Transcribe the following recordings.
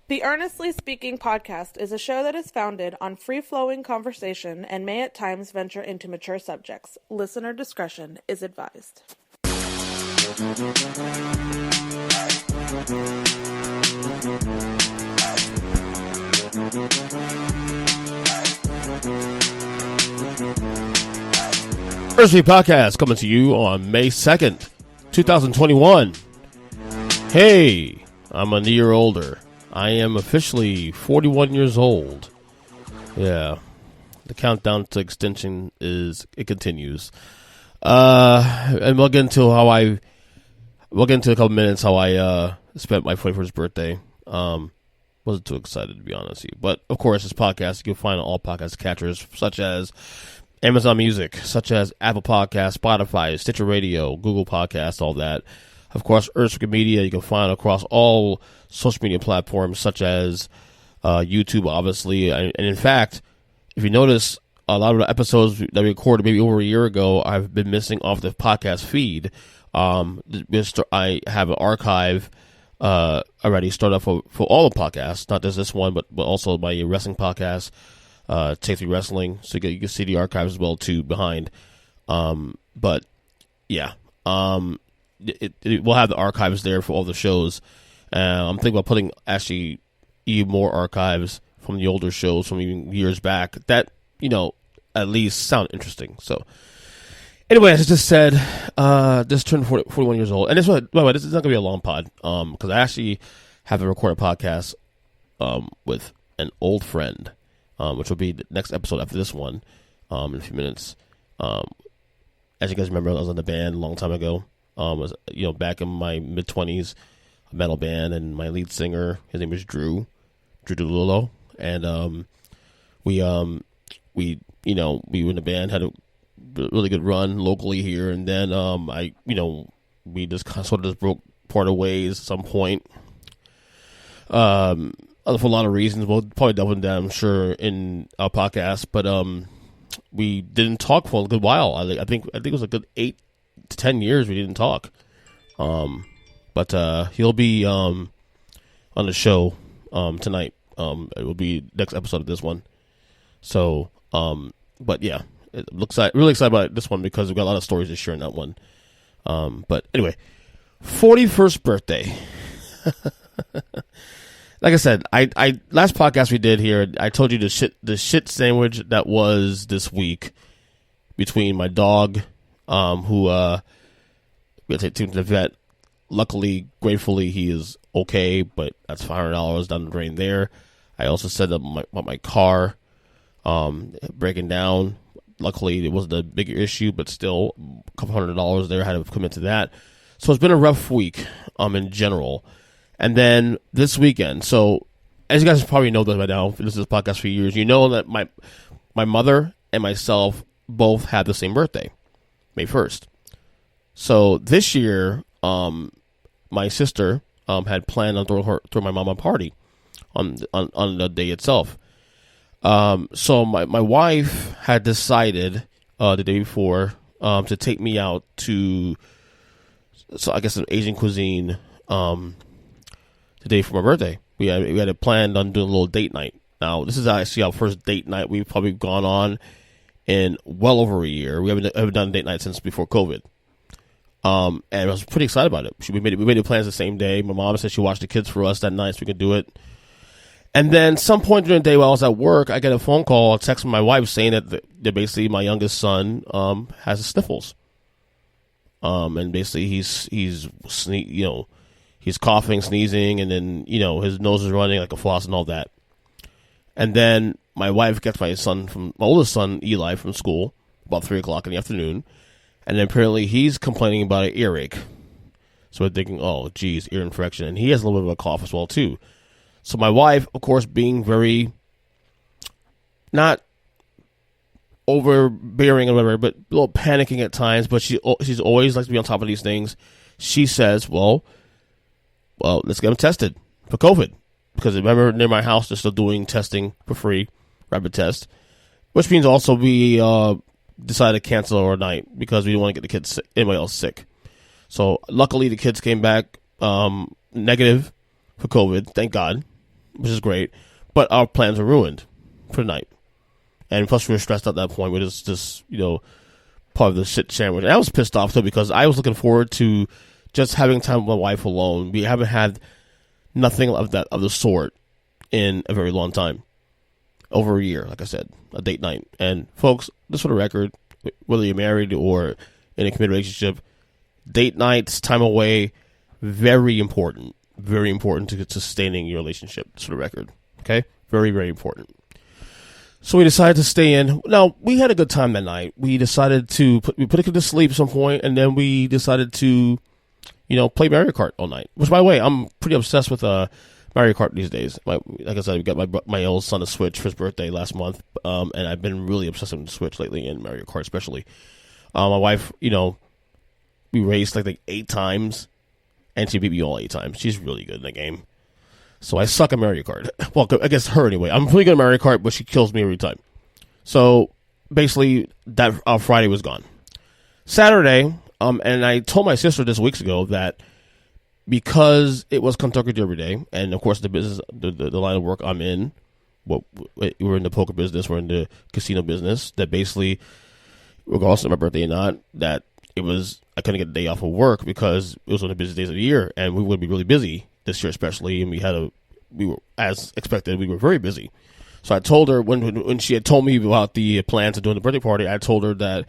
The Earnestly Speaking podcast is a show that is founded on free-flowing conversation and may at times venture into mature subjects. Listener discretion is advised. Earnestly podcast coming to you on May 2nd, 2021. Hey, I'm a year older. I am officially 41 years old. Yeah, the countdown to extinction continues. And we'll get into a couple minutes how I spent my 41st birthday. Wasn't too excited, to be honest with you. But of course, this podcast you can find on all podcast catchers such as Amazon Music, such as Apple Podcasts, Spotify, Stitcher Radio, Google Podcasts, all that. Of course, Earnestly Media you can find across all social media platforms such as YouTube, obviously. And in fact, if you notice, a lot of the episodes that we recorded maybe over a year ago, I've been missing off the podcast feed. I have an archive already started up for all the podcasts, not just this one, but also my wrestling podcast. Take 3 Wrestling, so you can see the archives as well too behind. But yeah, it will have the archives there for all the shows. I'm thinking about putting actually even more archives from the older shows from even years back that at least sound interesting. So anyway, as I just said, just turned 41 years old, and this one, by the way, this is not gonna be a long pod, because I actually have a recorded podcast with an old friend. Which will be the next episode after this one in a few minutes. As you guys remember, I was in the band a long time ago. Back in my mid-20s, a metal band, and my lead singer, his name is Drew Dilullo, and we were in the band, had a really good run locally here, and then we just sort of broke parted ways at some point. For a lot of reasons, we'll probably delve into that, I'm sure, in our podcast. But we didn't talk for a good while. I think it was a good 8 to 10 years we didn't talk. But he'll be on the show tonight. It will be next episode of this one. So, but yeah, it looks like really excited about this one because we've got a lot of stories to share in that one. But anyway, 41st birthday. Like I said, I last podcast we did here, I told you the shit sandwich that was this week between my dog, who we had to take him to the vet. Luckily, gratefully, he is okay, but that's $500 down the drain there. I also said about my car breaking down. Luckily, it wasn't a bigger issue, but still, a couple $100 there. I had to commit to that. So it's been a rough week in general. And then this weekend, so as you guys probably know that by now, if you listen to this podcast for years, you know that my mother and myself both had the same birthday, May 1st. So this year, my sister had planned on throwing my mom a party on the day itself. So my wife had decided the day before to take me out to, so I guess, an Asian cuisine today for my birthday. We had it planned on doing a little date night. Now, this is actually our first date night we've probably gone on in well over a year. We haven't done a date night since before COVID. And I was pretty excited about it. We made the plans the same day. My mom said she watched the kids for us that night so we could do it. And then some point during the day while I was at work, I get a phone call, a text from my wife saying that basically my youngest son has the sniffles. And basically he's coughing, sneezing, and then, his nose is running like a floss and all that. And then my wife gets my oldest son, Eli, from school about 3 o'clock in the afternoon. And then apparently he's complaining about an earache. So we're thinking, oh, geez, ear infection. And he has a little bit of a cough as well, too. So my wife, of course, being very not overbearing or whatever, but a little panicking at times, but she's always likes to be on top of these things. She says, well, let's get him tested for COVID. Because remember, near my house, they're still doing testing for free, rapid test. Which means also we decided to cancel our night because we didn't want to get the kids anybody else sick. So luckily the kids came back negative for COVID, thank God. which is great. But our plans are ruined for the night. And plus we were stressed at that point. We're just, part of the shit sandwich. And I was pissed off, too, because I was looking forward to just having time with my wife alone. We haven't had nothing of the sort in a very long time. Over a year, like I said, a date night. And folks, just for the record, whether you're married or in a committed relationship, date nights, time away, very important to sustaining your relationship, just for the record. Okay? Very, very important. So we decided to stay in. Now, we had a good time that night. We decided to put a kid to sleep at some point, and then we decided to, play Mario Kart all night. Which, by the way, I'm pretty obsessed with Mario Kart these days. Like I said, we got my oldest son a Switch for his birthday last month, and I've been really obsessed with the Switch lately, in Mario Kart especially. My wife, we raced like 8 times, and she beat me all 8 times. She's really good in the game. So I suck at Mario Kart. Well, I guess her anyway. I'm pretty good at Mario Kart, but she kills me every time. So basically, that Friday was gone. Saturday, and I told my sister this weeks ago that because it was Kentucky Derby Day, and of course the business, the line of work I'm in, we're in the poker business, we're in the casino business, that basically, regardless of my birthday or not, that I couldn't get a day off of work because it was one of the busiest days of the year, and we would be really busy this year especially, and we were, as expected, we were very busy. So I told her, when she had told me about the plans of doing the birthday party, I told her that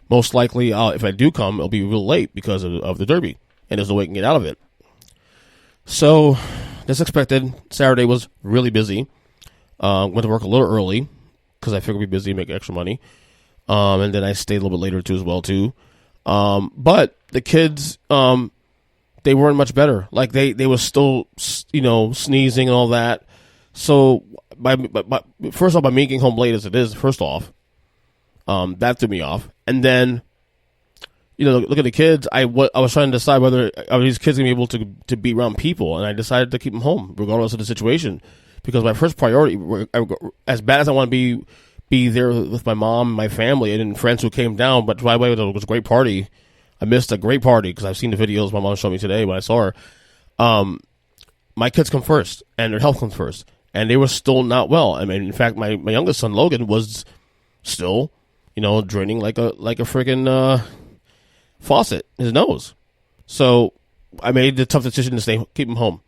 most likely, if I do come, it'll be real late because of the Derby, and there's no way I can get out of it. So, as expected, Saturday was really busy. Went to work a little early because I figured we'd be busy and make extra money. And then I stayed a little bit later too, as well too. But the kids, they weren't much better. Like they were still, sneezing and all that. So, first off, by me getting home late as it is, first off, that threw me off. And then, look at the kids. I was trying to decide whether are these kids going to be able to be around people, and I decided to keep them home, regardless of the situation, because my first priority, as bad as I want to be there with my mom, my family, and friends who came down. But by the way, it was a great party. I missed a great party because I've seen the videos my mom showed me today when I saw her. My kids come first, and their health comes first, and they were still not well. I mean, in fact, my youngest son Logan was still, draining like a freaking faucet in his nose. So I made the tough decision to keep him home.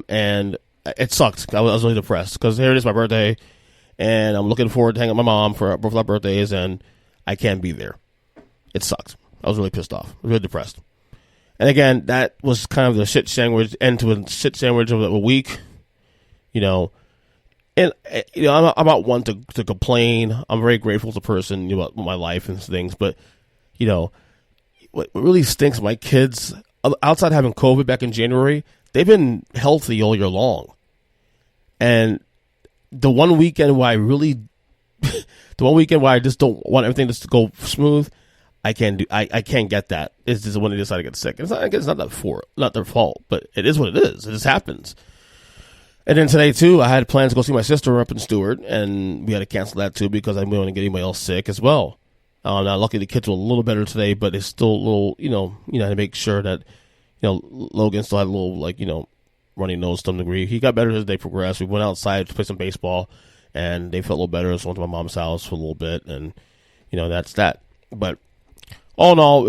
And it sucked. I was really depressed because here it is, my birthday, and I'm looking forward to hanging with my mom for both our birthdays, and I can't be there. It sucked. I was really pissed off. I was really depressed. And again, that was kind of the shit sandwich, end to a shit sandwich of a week, And, I'm not one to complain. I'm very grateful as a person about my life and things, but, what really stinks, my kids, outside having COVID back in January, they've been healthy all year long. And the one weekend where I just don't want everything just to go smooth, I can't get that. It's just when they decide to get sick. It's not their fault, but it is what it is. It just happens. And then today too, I had plans to go see my sister up in Stewart, and we had to cancel that too because I didn't want to get anybody else sick as well. Now, luckily the kids were a little better today, but it's still a little, to make sure that, Logan still had a little, runny nose to some degree. He got better as the day progressed. We went outside to play some baseball, and they felt a little better. So I went to my mom's house for a little bit, and, that's that. But all in all,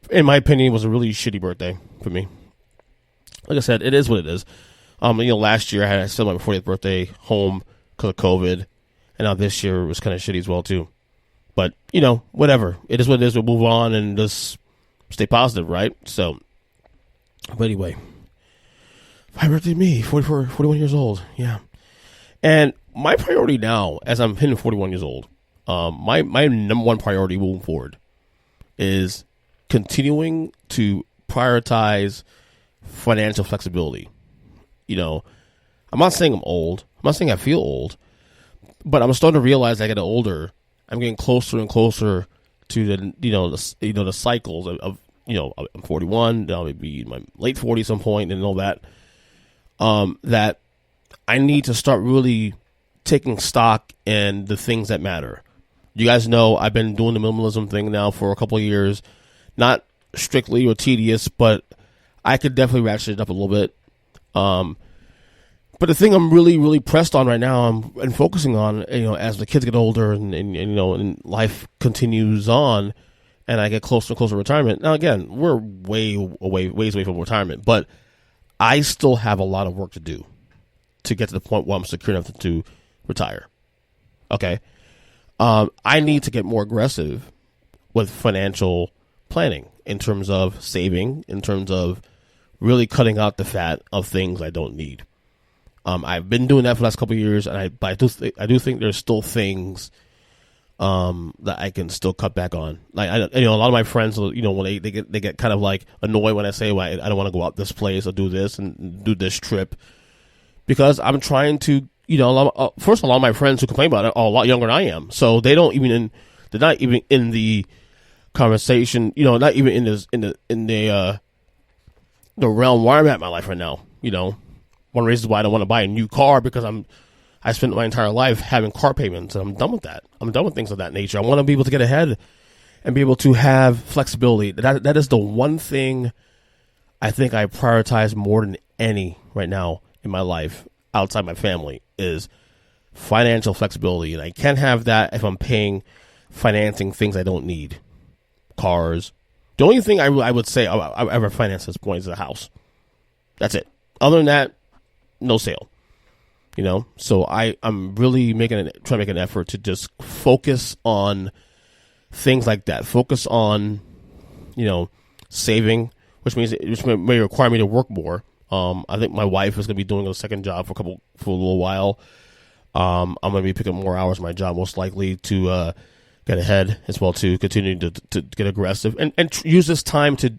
in my opinion, it was a really shitty birthday for me. Like I said, it is what it is. Last year I still my 40th birthday home because of COVID, and now this year it was kind of shitty as well too. But whatever, it is what it is. We'll move on and just stay positive, right? So, but anyway, my birthday, me, 41 years old, yeah. And my priority now, as I'm hitting 41 years old, my number one priority moving forward is continuing to prioritize financial flexibility. I'm not saying I'm old. I'm not saying I feel old, but I'm starting to realize as I get older, I'm getting closer and closer to the cycles of I'm 41, then I'll be in my late 40s at some point, and all that. That I need to start really taking stock in the things that matter. You guys know I've been doing the minimalism thing now for a couple of years, not strictly or tedious, but I could definitely ratchet it up a little bit. But But the thing I'm really, really pressed on right now and focusing on, as the kids get older and life continues on and I get closer and closer to retirement. Now, again, we're ways away from retirement, but I still have a lot of work to do to get to the point where I'm secure enough to retire. Okay. I need to get more aggressive with financial planning in terms of saving, in terms of really cutting out the fat of things I don't need. I've been doing that for the last couple of years, and I do think there's still things that I can still cut back on. Like a lot of my friends, when they get kind of like annoyed when I say, well, I don't want to go out this place or do this and do this trip, because I'm trying to, first of all, a lot of my friends who complain about it are a lot younger than I am, so they're not even in the conversation, not even in the realm where I'm at in my life right now. One of the reasons why I don't want to buy a new car, because I spent my entire life having car payments, and I'm done with that. I'm done with things of that nature. I want to be able to get ahead and be able to have flexibility. That is the one thing I think I prioritize more than any right now in my life, outside my family, is financial flexibility. And I can't have that if I'm financing things I don't need. Cars. The only thing I would say I ever finance at this point is a house. That's it. Other than that, no sale. So I'm really trying to make an effort to just focus on things like that. Focus on, saving, which may require me to work more. I think my wife is going to be doing a second job for a little while. I'm going to be picking up more hours of my job, most likely, to get ahead as well, to continue to get aggressive and use this time to,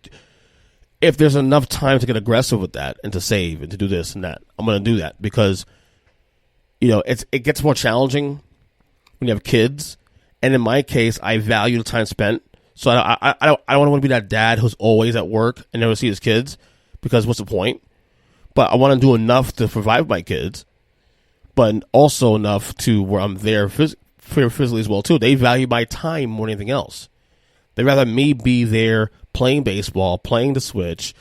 if there's enough time to get aggressive with that and to save and to do this and that, I'm going to do that, because it gets more challenging when you have kids. And in my case, I value the time spent. So I don't want to be that dad who's always at work and never see his kids, because what's the point? But I want to do enough to provide my kids, but also enough to where I'm there physically as well too. They value my time more than anything else. They'd rather me be there playing baseball, playing the Switch,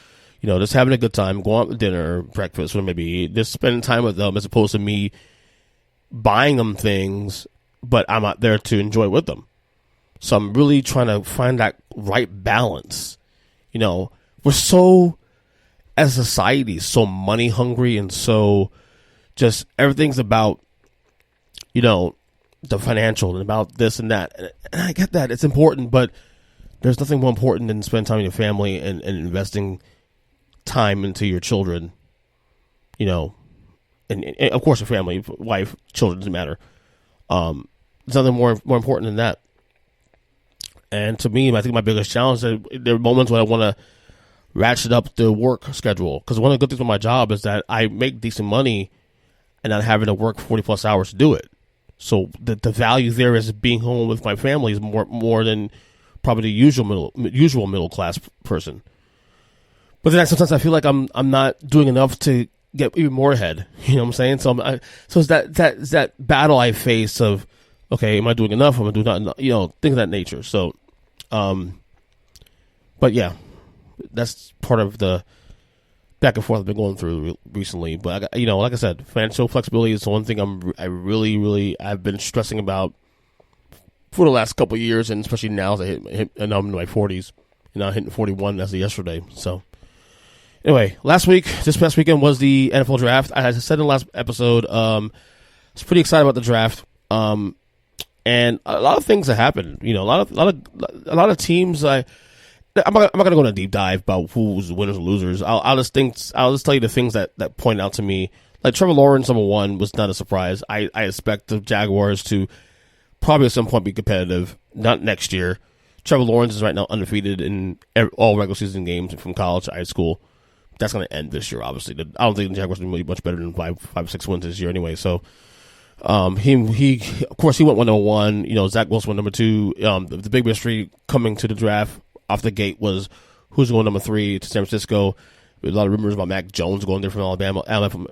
just having a good time, going out to dinner, breakfast, or maybe just spending time with them, as opposed to me buying them things, but I'm out there to enjoy with them. So I'm really trying to find that right balance. We're so, as a society, so money hungry, and so just everything's about, the financial and about this and that. And I get that. It's important, but there's nothing more important than spending time with your family and investing time into your children, and of course your family, wife, children, doesn't matter. There's nothing more important than that. And to me, I think my biggest challenge is there are moments when I want to ratchet up the work schedule, because one of the good things with my job is that I make decent money and not having to work 40 plus hours to do it. So the value there is being home with my family is more than probably the usual middle class person. But then sometimes I feel like I'm not doing enough to get even more ahead. You know what I'm saying? So it's that battle I face of, okay, am I doing enough? Am I doing not enough? Things of that nature. So, but yeah, that's part of the back and forth I've been going through recently. But like I said, financial flexibility is the one thing I've been stressing about for the last couple of years, and especially now as I hit and I'm in my 40s, and now hitting 41 as of yesterday. So anyway, this past weekend was the NFL draft. I said in the last episode, I was pretty excited about the draft. And a lot of things that happened. A lot of teams. I'm not going to go into a deep dive about who's winners and losers. I'll just tell you the things that point out to me. Like Trevor Lawrence, number one, was not a surprise. I expect the Jaguars to probably at some point be competitive. Not next year. Trevor Lawrence is right now undefeated in all regular season games from college to high school. That's going to end this year, obviously. I don't think the Jaguars are going to be much better than 5-6 wins this year anyway. So, he of course he went number one. Zach Wilson went number two. The big mystery coming to the draft off the gate was who's going number 3 to San Francisco. There's a lot of rumors about Mac Jones going there from Alabama.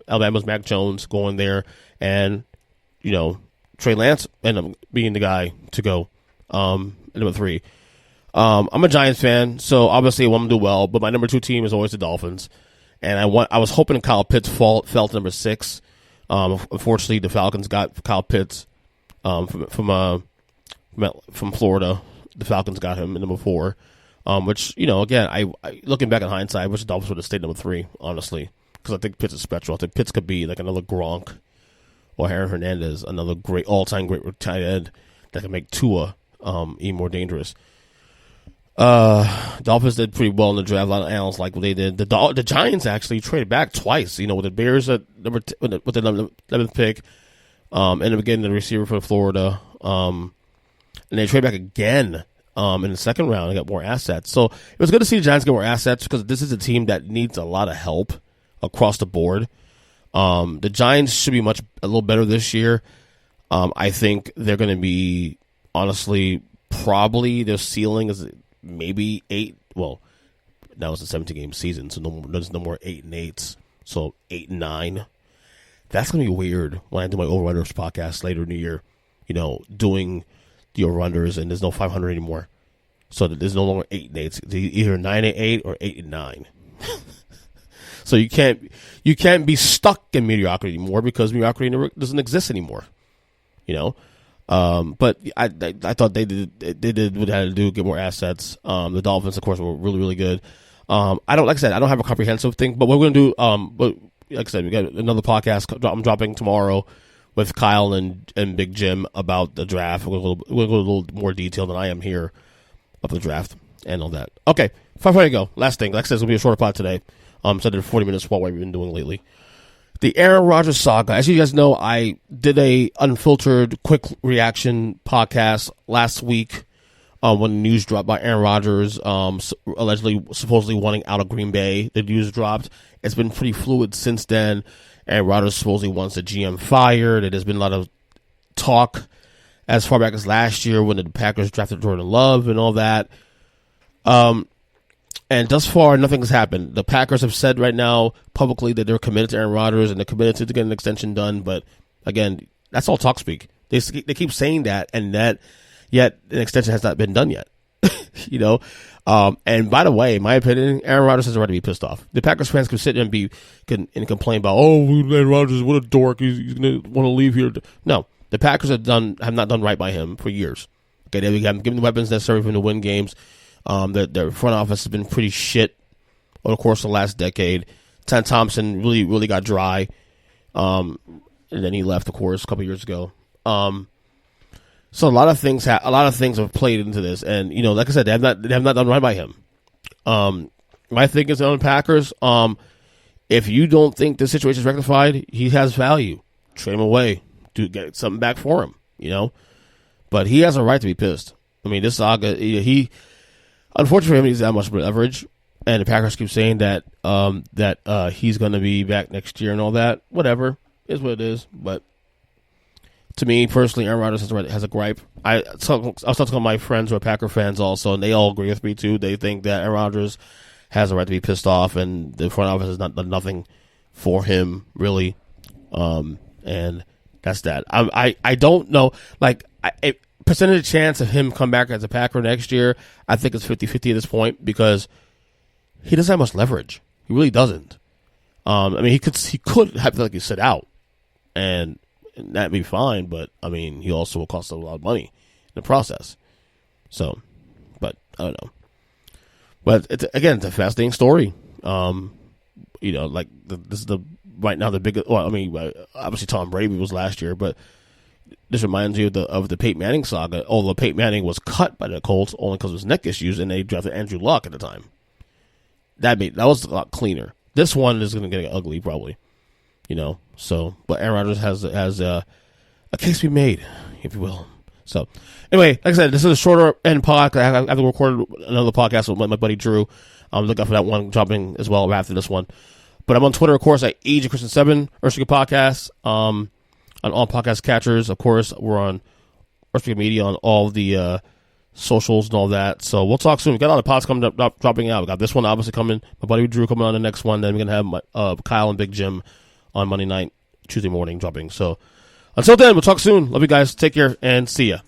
Alabama's Mac Jones going there, and Trey Lance ended up being the guy to go number 3. I'm a Giants fan, so obviously I want them to do well, but my number 2 team is always the Dolphins. And I was hoping Kyle Pitts fell to number 6 Unfortunately, the Falcons got Kyle Pitts from Florida. The Falcons got him in number 4, which, again, I looking back in hindsight, I wish the Dolphins would have stayed number 3, honestly, because I think Pitts is special. I think Pitts could be like another Gronk or Aaron Hernandez, another great all-time great tight end that can make Tua even more dangerous. Dolphins did pretty well in the draft. A lot of analysts like what they did. The Giants actually traded back twice. With the Bears at with the 11th pick, ended up getting the receiver for Florida. And they traded back again in the second round and got more assets. So it was good to see the Giants get more assets because this is a team that needs a lot of help across the board. The Giants should be a little better this year. I think they're going to be, honestly, probably their ceiling is maybe 8. Well, now it's a 17-game season, so there's no more 8 and 8s. So 8 and 9. That's going to be weird when I do my over-unders podcast later in the year. Doing the over-unders, and there's no 500 anymore. So there's no longer 8 and 8s. It's either 9 and 8 or 8 and 9. So you can't be stuck in mediocrity anymore because mediocrity doesn't exist anymore. But I thought they did what they had to do, get more assets. The Dolphins, of course, were really, really good. I don't have a comprehensive thing, but what we're going to do, but like I said, we got another podcast I'm dropping tomorrow with Kyle and Big Jim about the draft. We're going to go a little more detailed than I am here of the draft and all that. Okay, before I go, last thing. Like I said, it's going to be a shorter pod today. So I did 40 minutes what we've been doing lately. The Aaron Rodgers saga. As you guys know, I did a unfiltered quick reaction podcast last week when the news dropped by Aaron Rodgers supposedly wanting out of Green Bay. The news dropped. It's been pretty fluid since then. Aaron Rodgers supposedly wants the GM fired. There's been a lot of talk as far back as last year when the Packers drafted Jordan Love and all that. And thus far, nothing has happened. The Packers have said right now publicly that they're committed to Aaron Rodgers and they're committed to getting an extension done. But again, that's all talk speak. They keep saying that, and that yet an extension has not been done yet. And by the way, in my opinion, Aaron Rodgers has a right to be pissed off. The Packers fans can sit there and complain about, Aaron Rodgers, what a dork, he's going to want to leave here. No, the Packers have not done right by him for years. Okay, they haven't given the weapons necessary for him to win games. Their front office has been pretty shit over the course of the last decade. Ted Thompson really, really got dry. And then he left, of course, a couple years ago. So a lot of things have played into this, and like I said, they have not done right by him. My thing is on the Packers. If you don't think the situation is rectified, he has value. Trade him away, get something back for him. But he has a right to be pissed. I mean, this saga, unfortunately for him, he's that much leverage, and the Packers keep saying that he's going to be back next year and all that. Whatever, is what it is. But to me personally, Aaron Rodgers has a gripe. I was talking to my friends who are Packer fans also, and they all agree with me too. They think that Aaron Rodgers has a right to be pissed off, and the front office has not done nothing for him really. And that's that. I don't know, percentage chance of him come back as a Packer next year, I think it's 50-50 at this point because he doesn't have much leverage. He really doesn't. I mean, he could hypothetically sit out, and that'd be fine. But I mean, he also will cost a lot of money in the process. So, but I don't know. But it's a fascinating story. This is right now the biggest. Well, I mean, obviously Tom Brady was last year, but this reminds you of the Peyton Manning saga, although Peyton Manning was cut by the Colts only because of his neck issues, and they drafted Andrew Luck at the time. That was a lot cleaner. This one is going to get ugly, probably. So, but Aaron Rodgers has a case to be made, if you will. So, anyway, like I said, this is a shorter end podcast. I have to record another podcast with my buddy Drew. I'm looking for that one dropping as well after this one. But I'm on Twitter, of course, at EJChristian7, Earnestly Podcast. On all podcast catchers, of course, we're on Earnestly Media on all the socials and all that. So we'll talk soon. We got a lot of pods coming up, dropping out. We got this one obviously coming. My buddy Drew coming on the next one. Then we're gonna have Kyle and Big Jim on Monday night, Tuesday morning dropping. So until then, we'll talk soon. Love you guys. Take care and see ya.